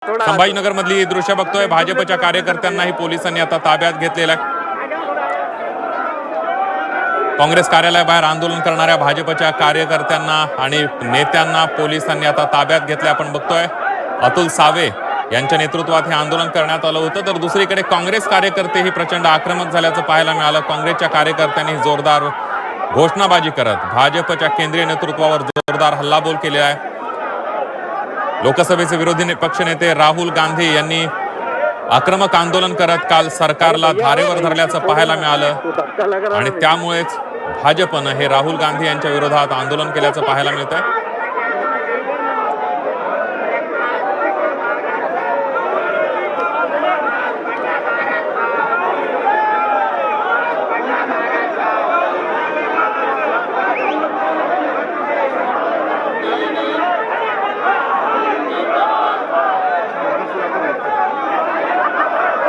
संभाजीनगर मधली दृश्य बघतोय, भाजपच्या कार्यकर्त्यांनाही पोलिसांनी आता ताब्यात घेतलेलं आहे। काँग्रेस कार्यालयाबाहेर आंदोलन करणाऱ्या भाजपच्या कार्यकर्त्यांना आणि नेत्यांना पोलिसांनी आता ताब्यात घेतले। आपण बघतोय अतुल सावे यांच्या नेतृत्वात हे आंदोलन करण्यात आलं होतं, तर दुसरीकडे काँग्रेस कार्यकर्तेही प्रचंड आक्रमक झाल्याचं पाहायला मिळालं। काँग्रेसच्या कार्यकर्त्यांनी जोरदार घोषणाबाजी करत भाजपच्या केंद्रीय नेतृत्वावर जोरदार हल्लाबोल केलेला आहे। लोकसभेचे विरोधी पक्षनेते राहुल गांधी यांनी आक्रमक आंदोलन करत काल सरकारला धारेवर धरल्याचं पाहायला मिळालं आणि त्यामुळेच भाजपनं हे राहुल गांधी यांच्या विरोधात आंदोलन केल्याचं पाहायला मिळतंय।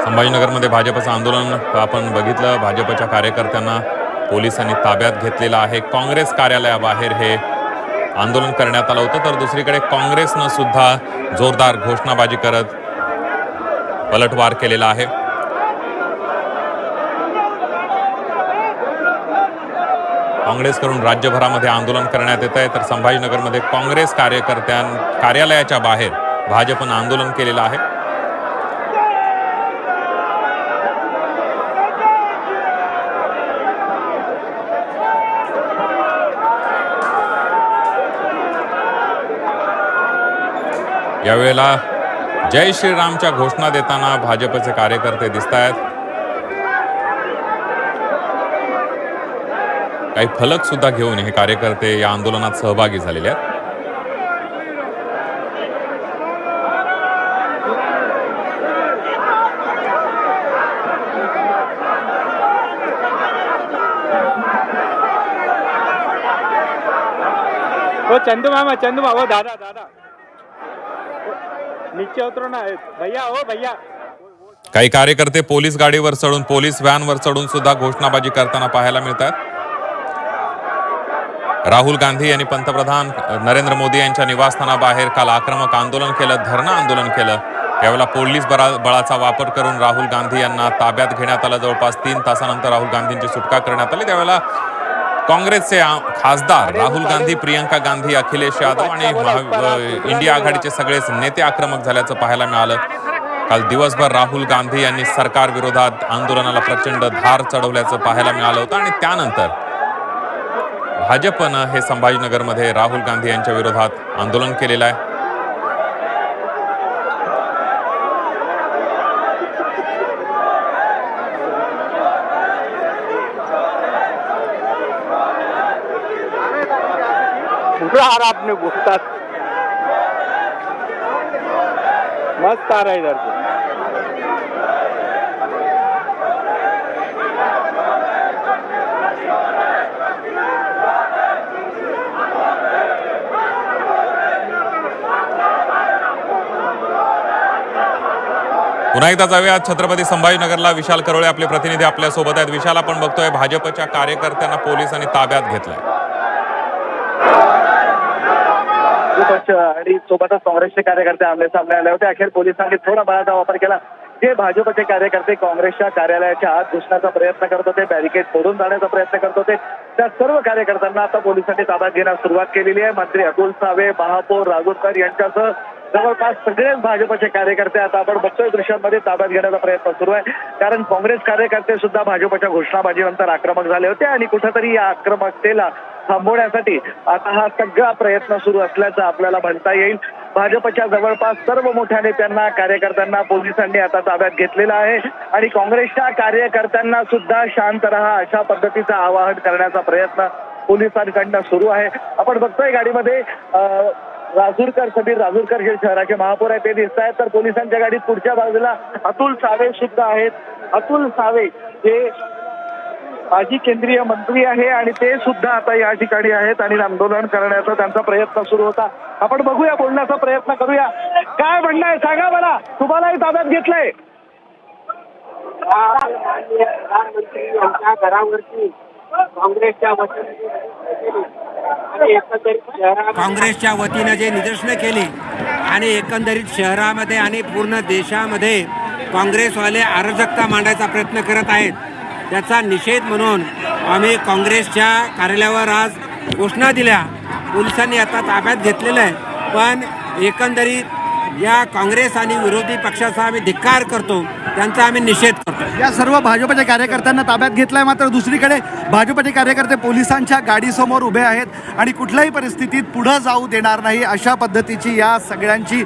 संभाजीनगरमध्ये भाजपचं आंदोलन आपण बघितलं। भाजपच्या कार्यकर्त्यांना पोलिसांनी ताब्यात घेतलेलं आहे। काँग्रेस कार्यालयाबाहेर हे आंदोलन करण्यात आलं होतं, तर दुसरीकडे काँग्रेसनं सुद्धा जोरदार घोषणाबाजी करत पलटवार केलेला आहे। काँग्रेसकडून राज्यभरामध्ये आंदोलन करण्यात येत आहे, तर संभाजीनगरमध्ये काँग्रेस कार्यालयाच्या बाहेर भाजपनं आंदोलन केलेलं आहे। यावेळेला जय श्रीरामच्या घोषणा देताना भाजपचे कार्यकर्ते दिसत आहेत। काही फलक सुद्धा घेऊन हे कार्यकर्ते या आंदोलनात सहभागी झालेले आहेत। चंदू मामा वो दादा नीचे उतरो ना भैया, ओ भैया। काही कार्यकर्ते पोलीस गाडीवर चढून, पोलीस व्हॅनवर चढून सुद्धा घोषणाबाजी करताना पाहायला मिळतात। राहुल गांधी यांनी पंतप्रधान नरेंद्र मोदी यांच्या निवासस्थानाबाहेर काल आक्रमक आंदोलन केलं, धरणं आंदोलन केलं। त्यावेळेला पोलीस बळाचा वापर करून राहुल गांधी यांना ताब्यात घेण्यात आलं। जवळपास 3 तासानंतर राहुल गांधींची सुटका करण्यात आली। त्यावेळेला काँग्रेसचे खासदार राहुल गांधी, प्रियंका गांधी, अखिलेश यादव आणि इंडिया आघाडीचे सगळेच नेते आक्रमक झाल्याचं पाहायला मिळालं। काल दिवसभर राहुल गांधी यांनी सरकार विरोधात आंदोलनाला प्रचंड धार चढवल्याचं पाहायला मिळालं होतं आणि त्यानंतर भाजपनं हे संभाजीनगरमध्ये राहुल गांधी यांच्या विरोधात आंदोलन केलेलं आहे। आपने गुस्सा मस्त आ रहा है इधर से। पुन्हा एकदा जाऊया छत्रपती संभाजीनगरला। विशाल करोळे आपले प्रतिनिधी आपल्या सोबत आहेत। विशाल, आपण बघतोय भाजपच्या कार्यकर्त्यांना पोलिसांनी ताब्यात घेतलंय आणि सोबतच काँग्रेसचे कार्यकर्ते आमने सामने आले होते। अखेर पोलिसांनी थोडा बळाचा वापर केला। जे भाजपचे कार्यकर्ते काँग्रेसच्या कार्यालयाच्या आत घुसण्याचा प्रयत्न करत होते, बॅरिकेड तोडून जाण्याचा प्रयत्न करत होते, त्या सर्व कार्यकर्त्यांना आता पोलिसांनी ताब्यात घेण्यास सुरुवात केलेली आहे। मंत्री अतुल सावे, महापौर राजूरकर यांच्यासह जवळपास सगळेच भाजपचे कार्यकर्ते आता आपण बघतोय दृश्यांमध्ये ताब्यात घेण्याचा प्रयत्न सुरू आहे। कारण काँग्रेस कार्यकर्ते सुद्धा भाजपच्या घोषणाबाजीनंतर आक्रमक झाले होते आणि कुठेतरी या आक्रमकतेला थांबवण्यासाठी आता हा सगळा प्रयत्न सुरू असल्याचं आपल्याला म्हणता येईल। भाजपच्या जवळपास सर्व मोठ्या नेत्यांना, कार्यकर्त्यांना पोलिसांनी आता ताब्यात घेतलेलं आहे आणि काँग्रेसच्या कार्यकर्त्यांना सुद्धा शांत राहा अशा पद्धतीचं आवाहन करण्याचा प्रयत्न पोलिसांकडनं सुरू आहे। आपण बघतोय गाडीमध्ये समीर राजूरकर जे शहराचे महापौर आहेत ते दिसत आहेत, तर पोलिसांच्या गाडीत पुढच्या बाजूला अतुल सावे सुद्धा आहेत। अतुल सावे हे माजी केंद्रीय मंत्री आहे आणि ते सुद्धा आता या ठिकाणी आहेत आणि आंदोलन करण्याचा त्यांचा प्रयत्न सुरू होता। आपण बघूया, बोलण्याचा प्रयत्न करूया। काय म्हणणं आहे सांगा मला, तुम्हालाही ताब्यात घेतलंय? प्रधानमंत्री यांच्या घरावरती काँग्रेसच्या वतीने काँग्रेसच्या वतीनं जे निदर्शनं केली आणि एकंदरीत शहरामध्ये आणि पूर्ण देशामध्ये काँग्रेसवाले अराजकता मांडायचा प्रयत्न करत आहेत, त्याचा निषेध म्हणून आम्ही काँग्रेसच्या कार्यालयावर आज घोषणा दिल्या. पोलिसांनी आता ताब्यात घेतलेलं आहे, पण एकंदरीत या काँग्रेस आणि विरोधी पक्षाचा आम्ही धिक्कार करतो, त्यांचा आम्ही निषेध करतो. या सर्व भाजपच्या कार्यकर्त्यांना ताब्यात घेतलाय. मात्र दुसरीकडे भाजपचे कार्यकर्ते पोलिसांच्या गाडीसमोर उभे आहेत आणि कुठल्याही परिस्थितीत पुढे जाऊ देणार नाही अशा पद्धतीची या सगळ्यांची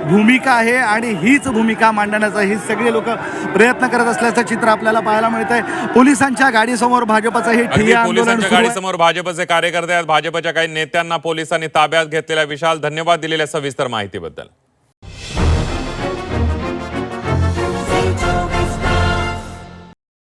भूमिका आहे आणि हीच भूमिका मांडण्याचा ही सगळे लोक प्रयत्न करत असल्याचं चित्र आपल्याला पाहायला मिळतंय. पोलिसांच्या गाडीसमोर भाजपचं हे अगदी ठिय्या आंदोलन पोलिसांच्या सुरू आहे. गाडीसमोर भाजपचे कार्यकर्ते आहेत. भाजपच्या काही नेत्यांना पोलिसांनी ताब्यात घेतलेल्या. विशाल, धन्यवाद दिलेल्या सविस्तर माहितीबद्दल.